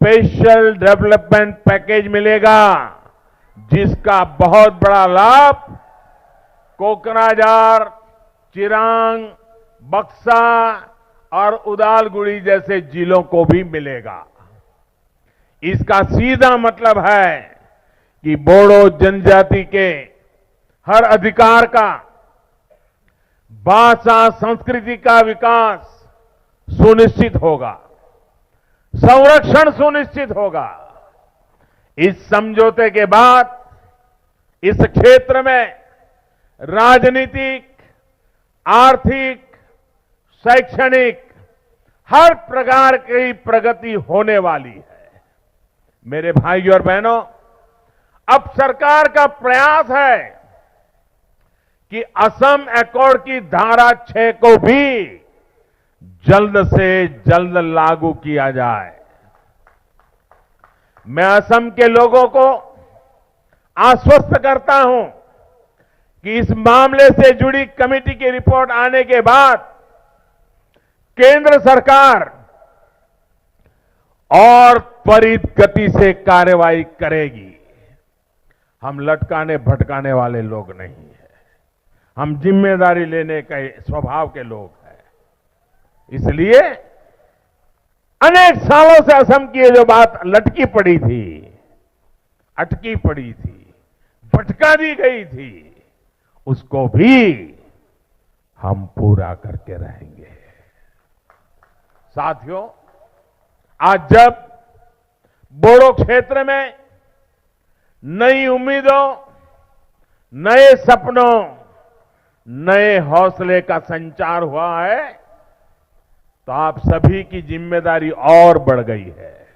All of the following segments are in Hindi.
स्पेशल डेवलपमेंट पैकेज मिलेगा, जिसका बहुत बड़ा लाभ कोकराझार, चिरांग, बक्सा और उदालगुड़ी जैसे जिलों को भी मिलेगा। इसका सीधा मतलब है कि बोडो जनजाति के हर अधिकार का, भाषा संस्कृति का विकास सुनिश्चित होगा, संरक्षण सुनिश्चित होगा। इस समझौते के बाद इस क्षेत्र में राजनीतिक, आर्थिक, शैक्षणिक हर प्रकार की प्रगति होने वाली है। मेरे भाइयों और बहनों, अब सरकार का प्रयास है कि असम एकॉर्ड की धारा 6 को भी जल्द से जल्द लागू किया जाए। मैं असम के लोगों को आश्वस्त करता हूं कि इस मामले से जुड़ी कमेटी की रिपोर्ट आने के बाद केंद्र सरकार और त्वरित गति से कार्रवाई करेगी। हम लटकाने भटकाने वाले लोग नहीं हैं, हम जिम्मेदारी लेने के स्वभाव के लोग हैं। इसलिए अनेक सालों से असम की जो बात लटकी पड़ी थी, अटकी पड़ी थी, भटका दी गई थी, उसको भी हम पूरा करके रहेंगे। साथियों, आज जब बोडो क्षेत्र में नई उम्मीदों, नए सपनों, नए हौसले का संचार हुआ है, तो आप सभी की जिम्मेदारी और बढ़ गई है।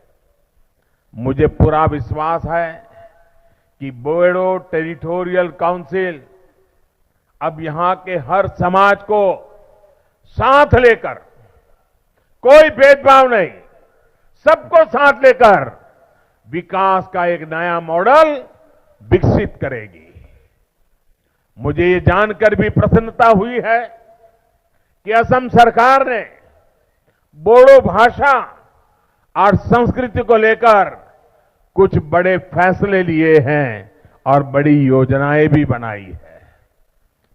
मुझे पूरा विश्वास है कि बोडो टेरिटोरियल काउंसिल अब यहां के हर समाज को साथ लेकर, कोई भेदभाव नहीं, सबको साथ लेकर विकास का एक नया मॉडल विकसित करेगी। मुझे ये जानकर भी प्रसन्नता हुई है कि असम सरकार ने बोडो भाषा और संस्कृति को लेकर कुछ बड़े फैसले लिए हैं और बड़ी योजनाएं भी बनाई है।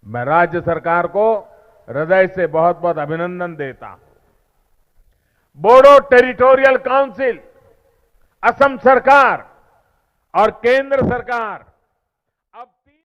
मैं राज्य सरकार को हृदय से बहुत बहुत अभिनंदन देता हूं। बोडो टेरिटोरियल काउंसिल, असम सरकार और केंद्र सरकार